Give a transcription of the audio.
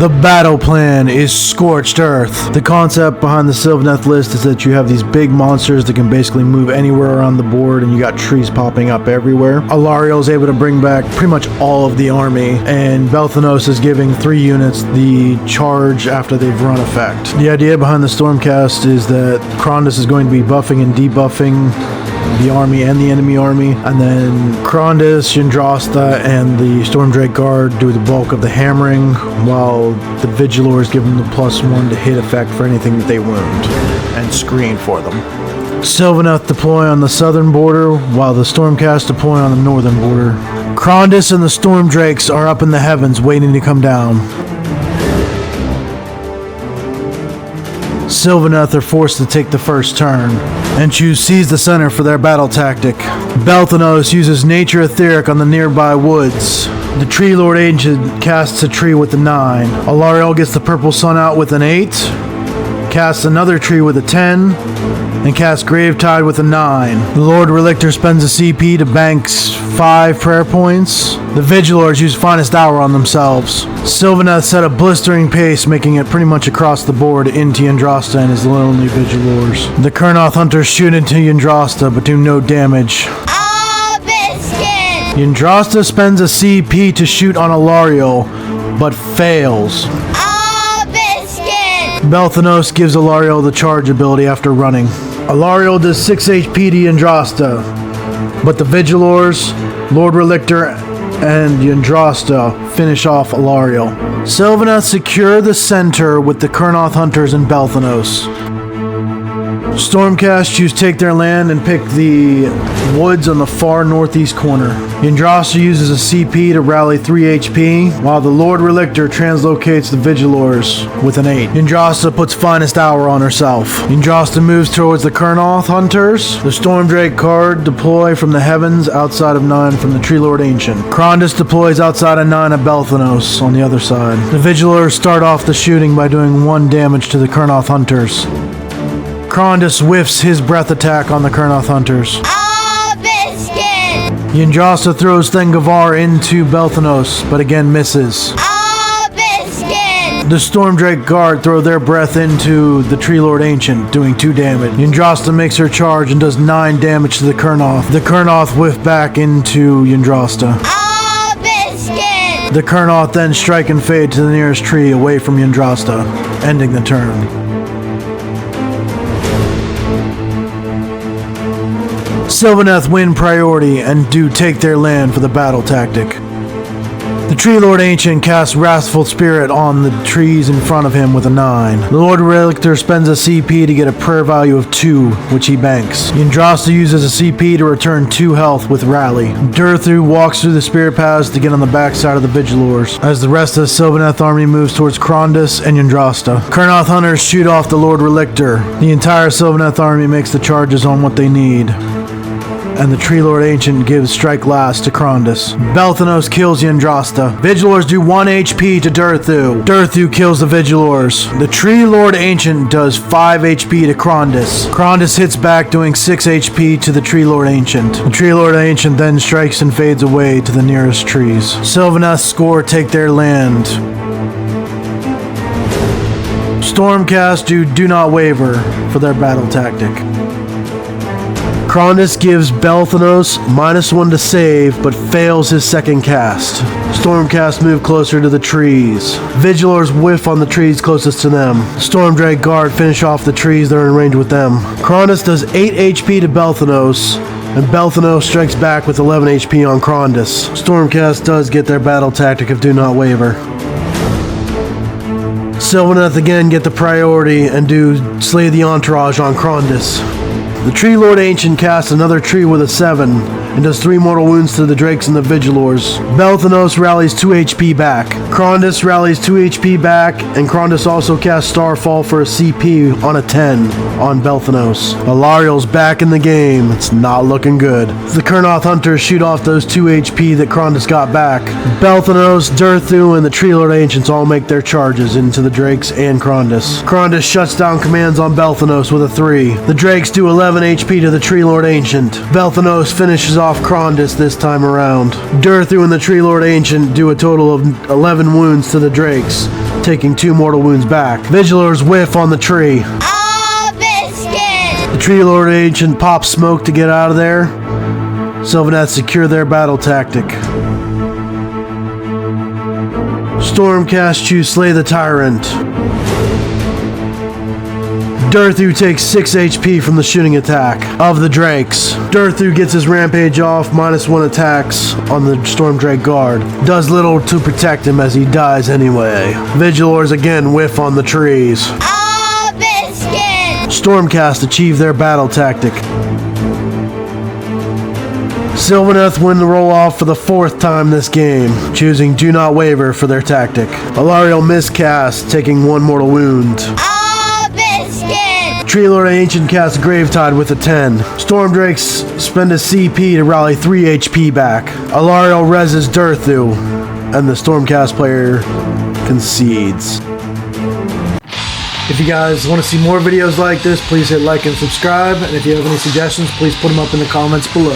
The battle plan is Scorched Earth. The concept behind the Sylvaneth list is that you have these big monsters that can basically move anywhere around the board, and you got trees popping up everywhere. Alarielle is able to bring back pretty much all of the army, and Belthanos is giving 3 units the charge after they've run effect. The idea behind the Stormcast is that Krondys is going to be buffing and debuffing the army and the enemy army, and then Krondys, Yndrasta, and the Stormdrake Guard do the bulk of the hammering, while the Vigilors give them the +1 to hit effect for anything that they wound, and screen for them. Sylvaneth deploy on the southern border, while the Stormcast deploy on the northern border. Krondys and the Stormdrakes are up in the heavens waiting to come down. Sylvaneth are forced to take the first turn and choose Seize the Center for their battle tactic. Belthanos uses Nature Etheric on the nearby woods. The Tree Lord Ancient casts a tree with a 9. Alarielle gets the Purple Sun out with an 8, casts another tree with a 10, and casts Gravetide with a 9. The Lord Relictor spends a CP to bank 5 prayer points. The Vigilors use Finest Hour on themselves. Sylvaneth set a blistering pace, making it pretty much across the board into Yndrasta and his lonely Vigilors. The Kurnoth Hunters shoot into Yndrasta, but do no damage. Biscuit! Yndrasta spends a CP to shoot on Alarielle, but fails. Biscuit! Belthanos gives Alarielle the charge ability after running. Alarielle does 6 HP to Yndrasta, but the Vigilors, Lord Relictor, and Yndrasta finish off Alarielle. Sylvaneth secure the center with the Kurnoth Hunters and Belthanos. Stormcast choose Take Their Land and pick the woods on the far northeast corner. Yndrasta uses a CP to rally 3 HP, while the Lord Relictor translocates the Vigilors with an 8. Yndrasta puts Finest Hour on herself. Yndrasta moves towards the Kurnoth Hunters. The Stormdrake Guard deploy from the heavens outside of 9 from the Tree Lord Ancient. Krondys deploys outside of 9 of Belthanos on the other side. The Vigilors start off the shooting by doing 1 damage to the Kurnoth Hunters. Krondys whiffs his breath attack on the Kurnoth Hunters. Biscuit! Yndrasta throws Thengavar into Belthanos, but again misses. Biscuit! The Stormdrake Guard throw their breath into the Tree Lord Ancient, doing 2 damage. Yndrasta makes her charge and does 9 damage to the Kurnoth. The Kurnoth whiff back into Yndrasta. Biscuit! The Kurnoth then strike and fade to the nearest tree away from Yndrasta, ending the turn. Sylvaneth win priority and do Take Their Land for the battle tactic. The Tree Lord Ancient casts Wrathful Spirit on the trees in front of him with a 9. The Lord Relictor spends a CP to get a prayer value of 2, which he banks. Yndrasta uses a CP to return 2 health with Rally. Durthu walks through the Spirit Paths to get on the backside of the Vigilors, as the rest of the Sylvaneth army moves towards Krondys and Yndrasta. Kurnoth Hunters shoot off the Lord Relictor. The entire Sylvaneth army makes the charges on what they need, and the Tree Lord Ancient gives Strike Last to Krondys. Belthanos kills Yndrasta. Vigilors do 1 HP to Durthu. Durthu kills the Vigilors. The Tree Lord Ancient does 5 HP to Krondys. Krondys hits back, doing 6 HP to the Tree Lord Ancient. The Tree Lord Ancient then strikes and fades away to the nearest trees. Sylvaneth score Take Their Land. Stormcast do Not Waver for their battle tactic. Krondys gives Belthanos -1 to save, but fails his second cast. Stormcast move closer to the trees. Vigilors whiff on the trees closest to them. Stormdrake Guard finish off the trees that are in range with them. Krondys does 8 HP to Belthanos, and Belthanos strikes back with 11 HP on Krondys. Stormcast does get their battle tactic of Do Not Waver. Sylvaneth again get the priority and do Slay the Entourage on Krondys. The Tree Lord Ancient casts another tree with a 7 and does 3 mortal wounds to the Drakes and the Vigilors. Belthanos rallies 2 HP back. Krondys rallies 2 HP back, and Krondys also casts Starfall for a CP on a 10 on Belthanos. Alarielle's back in the game. It's not looking good. The Kurnoth Hunters shoot off those 2 HP that Krondys got back. Belthanos, Durthu, and the Tree Lord Ancients all make their charges into the Drakes and Krondys. Krondys shuts down commands on Belthanos with a 3. The Drakes do 11 HP to the Tree Lord Ancient. Belthanos finishes off Krondys this time around. Durthu and the Tree Lord Ancient do a total of 11 wounds to the Drakes. taking 2 mortal wounds back. Vigilors whiff on the tree. Oh, biscuit. The Tree Lord Ancient pops smoke to get out of there. Sylvaneth secure their battle tactic. Stormcast choose Slay the Tyrant. Durthu takes 6 HP from the shooting attack of the Drakes. Durthu gets his rampage off, -1 attacks on the Storm Drake guard. Does little to protect him as he dies anyway. Vigilors again whiff on the trees. Oh, biscuit. Stormcast achieve their battle tactic. Sylvaneth win the roll-off for the 4th time this game, choosing Do Not Waver for their tactic. Alarielle miscast, taking 1 mortal wound. Oh, biscuit. Tree Lord Ancient casts Gravetide with a 10. Storm Drakes spend a CP to rally 3 HP back. Alarielle reses Durthu, and the Stormcast player concedes. If you guys want to see more videos like this, please hit like and subscribe. And if you have any suggestions, please put them up in the comments below.